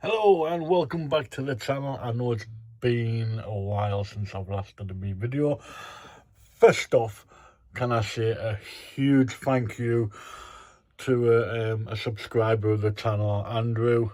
Hello and welcome back to the channel. I know it's been a while since I've last done a me video. First off, can I say a huge thank you to a subscriber of the channel, Andrew.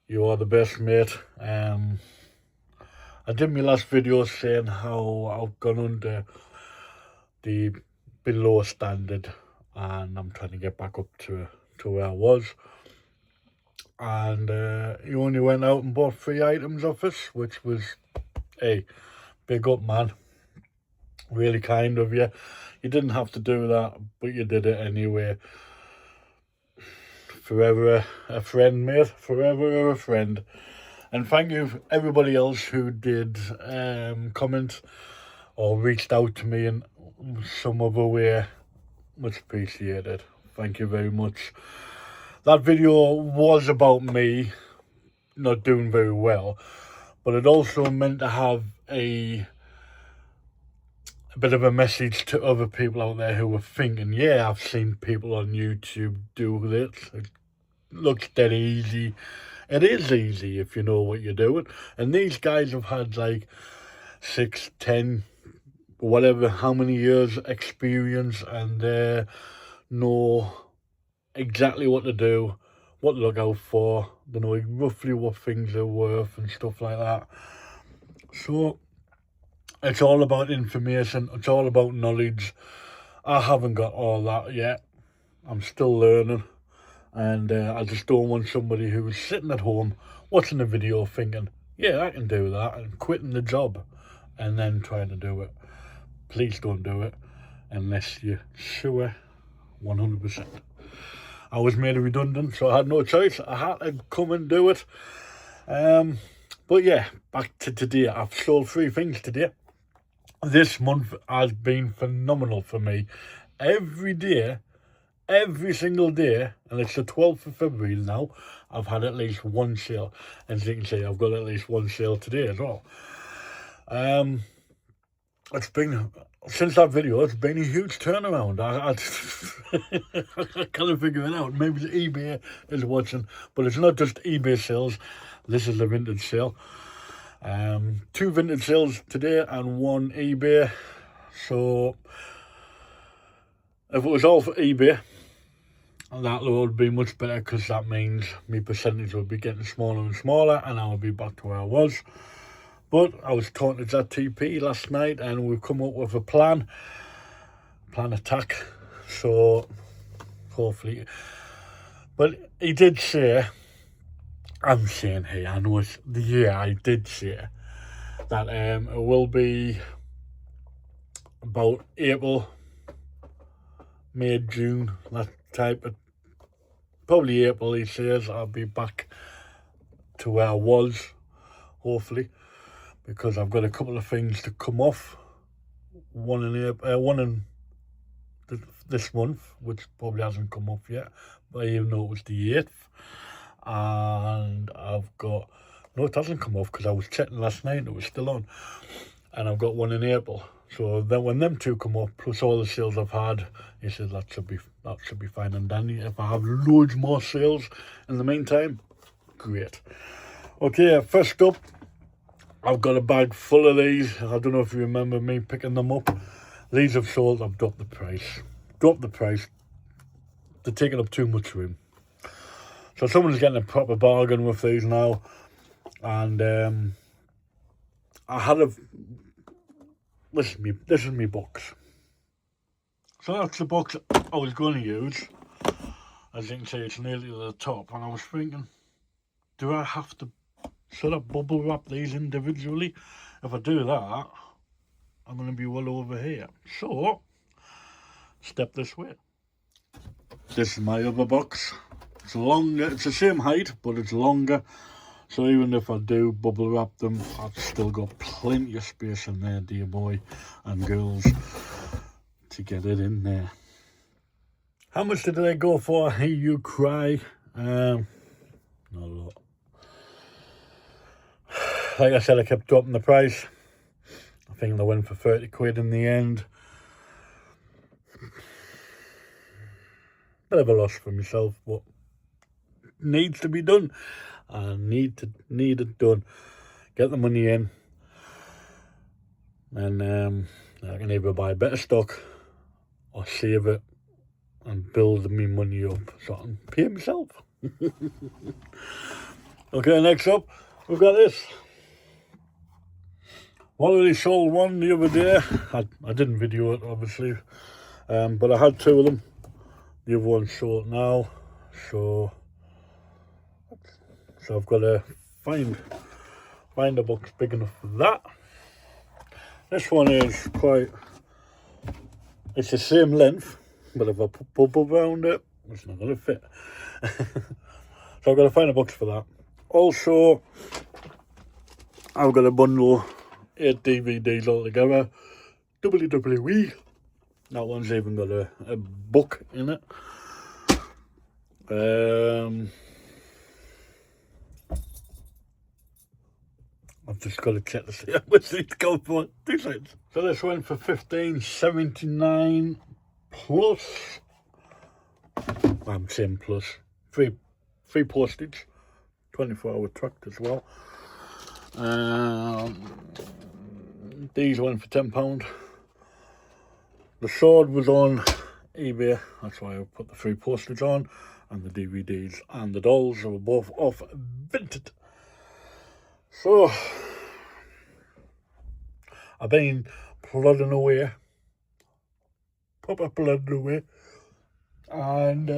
You are the best, mate. I did my last video saying how I've gone under the below standard and I'm trying to get back up to where I was. And he only went out and bought 3 items off us, which was, hey, big up, man. Really kind of you. You didn't have to do that, but you did it anyway. Forever a friend, mate. Forever a friend. And thank you for everybody else who did comment or reached out to me in some other way. Much appreciated. Thank you very much. That video was about me not doing very well, but it also meant to have a bit of a message to other people out there who were thinking, yeah, I've seen people on YouTube do this. It looks dead easy. It is easy if you know what you're doing. And these guys have had like 6, 10, whatever, how many years experience, and they know exactly what to do, what to look out for. They know roughly what things are worth and stuff like that. So it's all about information. It's all about knowledge. I haven't got all that yet. I'm still learning. And I just don't want somebody who's sitting at home watching a video thinking, yeah, I can do that, and quitting the job and then trying to do it. Please don't do it unless you're sure 100%. I was made redundant, so I had no choice. I had to come and do it. But yeah, back to today. I've sold 3 things today. This month has been phenomenal for me. Every day, every single day, and it's the 12th of February now, I've had at least one sale. And as you can see, I've got at least one sale today as well. It's been, since that video, it's been a huge turnaround. I can't figure it out. Maybe eBay is watching, but it's not just eBay sales. This is a vintage sale. 2 vintage sales today and 1 eBay. So if it was all for eBay, that would be much better, because that means my percentage would be getting smaller and smaller and I would be back to where I was. But I was talking to ZTP last night and we've come up with a plan attack. So hopefully, but he did say, I'm saying here, I know it's the year, I did say that it will be about April, May, June, that type of, probably April, he says, I'll be back to where I was, hopefully, because I've got a couple of things to come off. One in this month, which probably hasn't come off yet, but even though it was the 8th. And I've got, no, it hasn't come off because I was checking last night and it was still on. And I've got one in April. So then when them 2 come off, plus all the sales I've had, he said that should be fine and dandy. If I have loads more sales in the meantime, great. Okay, first up, I've got a bag full of these. I don't know if you remember me picking them up. These have sold. I've dropped the price. They're taking up too much room. So someone's getting a proper bargain with these now. And I had a, this is me box. So that's the box I was going to use. As you can see, it's nearly to the top. And I was thinking, do I have to sort of bubble wrap these individually? If I do that, I'm going to be well over here. So, step this way. This is my other box. It's longer, it's the same height, but it's longer. So even if I do bubble wrap them, I've still got plenty of space in there, dear boy and girls, to get it in there. How much did they go for? I hear you cry. Not a lot. Like I said, I kept dropping the price. I think they went for 30 quid in the end. Bit of a loss for myself, but needs to be done. I need it done. Get the money in, and I can either buy better stock or save it and build me money up so I can pay myself. Okay, next up, we've got this. Already sold one the other day. I didn't video it, obviously, but I had two of them. The other one's sold now, so I've got to find a box big enough for that. This one is it's the same length, but if I put bubble around it, it's not going to fit. So I've got to find a box for that. Also, I've got a bundle, 8 DVDs altogether. WWE. That one's even got a book in it. I've just got to check to see how much these go for. 2 seconds. So this went for $15.79 plus. I'm saying plus. Free postage. 24-hour tracked as well. These went for £10. The sword was on eBay, that's why I put the free postage on, and the DVDs and the dolls were both off Vinted. So I've been plodding away, proper plodding away, and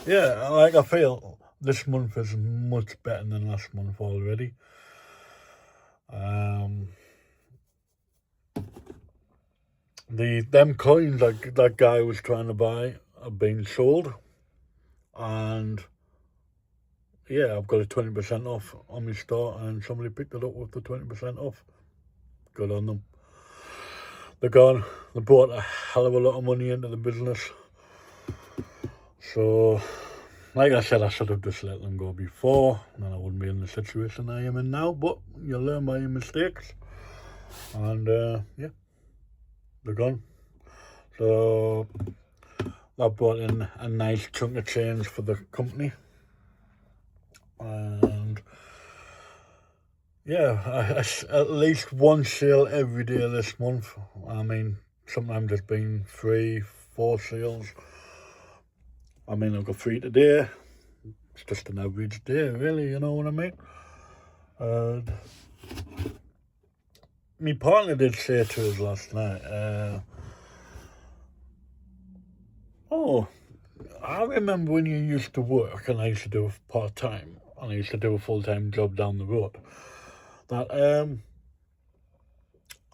yeah, like I feel this month is much better than last month already. Them coins that guy was trying to buy have been sold, and yeah, I've got a 20% off on my store, and somebody picked it up with the 20% off. Good on them. They're gone. They brought a hell of a lot of money into the business. So, like I said, I should have just let them go before, and then I wouldn't be in the situation I am in now, but you learn by your mistakes. And yeah, they're gone. So that brought in a nice chunk of change for the company. And yeah, at least one sale every day this month. I mean, sometimes there's been 3, 4 sales. I mean, I've got 3 today. It's just an average day, really, you know what I mean? And my partner did say to us last night, oh, I remember when you used to work and I used to do a part-time and I used to do a full-time job down the road, that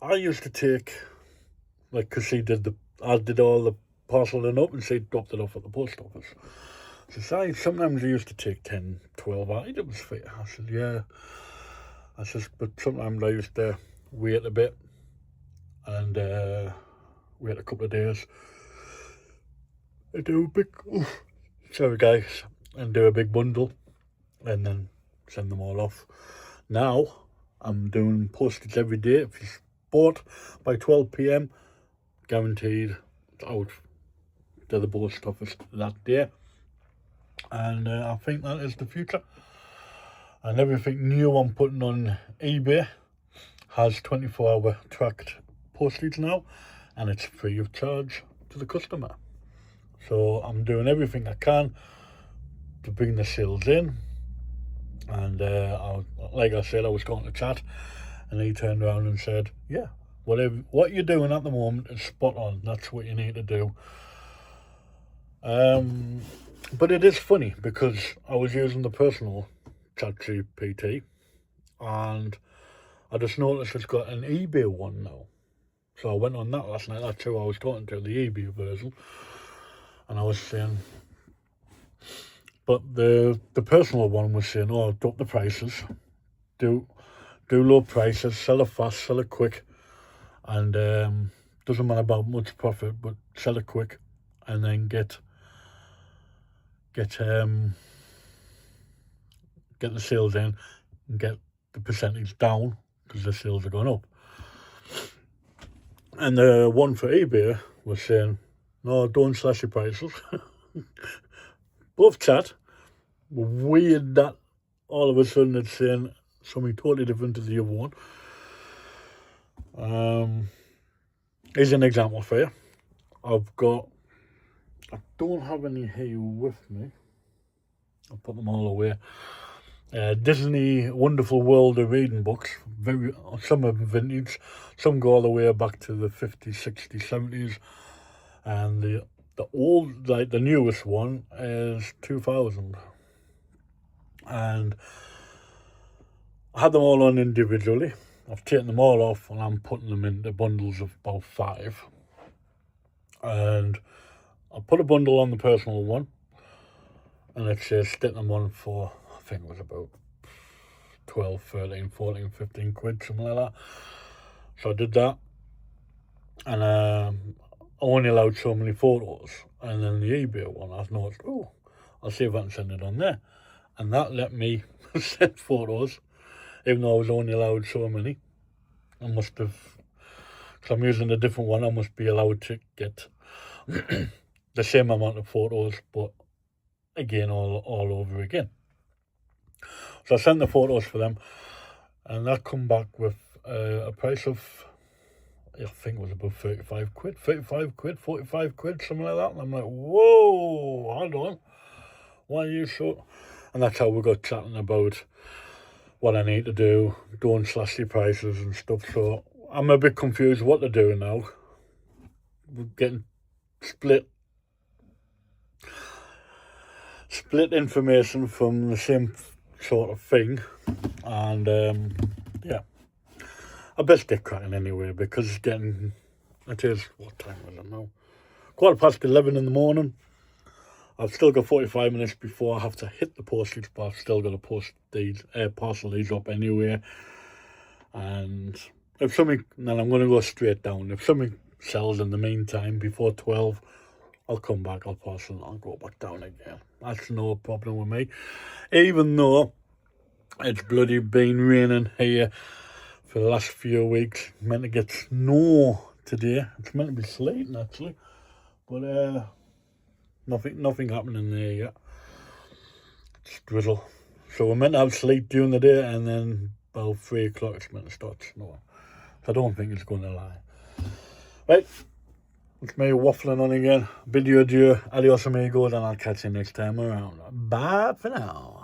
I used to take, like, because I did all the parceling up and she dropped it off at the post office. She said, sometimes I used to take 10, 12 items for you. I said, yeah. I said, but sometimes I used to wait a bit and wait a couple of days and do a big, sorry guys, and do a big bundle and then send them all off. Now, I'm doing postage every day. If it's bought by 12 p.m, guaranteed it's out to the post office that day. And I think that is the future. And everything new I'm putting on eBay has 24-hour tracked postage now, and it's free of charge to the customer. So I'm doing everything I can to bring the sales in. And like I said, I was going to chat, and he turned around and said, yeah, what you're doing at the moment is spot on. That's what you need to do. But it is funny because I was using the personal ChatGPT, and I just noticed it's got an eBay one now. So I went on that last night. That's who I was talking to, the eBay version. And I was saying, but the personal one was saying, oh, drop the prices, do low prices, sell it fast, sell it quick, and doesn't matter about much profit, but sell it quick, and then get the sales in and get the percentage down because the sales are going up. And the one for eBay was saying, no, don't slash your prices. Both chat, weird that all of a sudden it's saying something totally different to the other one. Here's an example for you. I don't have any here with me. I'll put them all away. Disney Wonderful World of Reading books. Some are vintage, some go all the way back to the 50s, 60s, 70s, and the old, like the newest one, is 2000. And I had them all on individually. I've taken them all off and I'm putting them into bundles of about 5. And I put a bundle on the personal one, and it says stick them on for, I think it was about 12, 13, 14, 15 quid, something like that. So I did that, and I only allowed so many photos. And then the eBay one, I noticed, I'll see if I can send it on there. And that let me send photos, even though I was only allowed so many. I must have, because I'm using a different one, I must be allowed to get the same amount of photos, but again, all over again. So I sent the photos for them, and that come back with a price of, I think it was about 35 quid, 45 quid, something like that. And I'm like, whoa, hold on, why are you so? And that's how we got chatting about what I need to do, don't slash the prices and stuff. So I'm a bit confused what they're doing now. We're getting split information from the same sort of thing, and yeah, I best get cracking anyway, because it is, what time is it now? 11:15 in the morning. I've still got 45 minutes before I have to hit the postage, but I've still got to parcel these up anyway. And if something, then I'm going to go straight down. If something sells in the meantime before 12, I'll come back, I'll parcel it, I'll go back down again. That's no problem with me. Even though it's bloody been raining here for the last few weeks. Meant to get snow today. It's meant to be sleeting actually, but nothing happening there yet. It's drizzle. So we're meant to have sleet during the day, and then about 3 o'clock it's meant to start snowing. So I don't think it's going to lie. Right, it's me waffling on again. Bid you adieu, adios amigos, and I'll catch you next time around. Bye for now.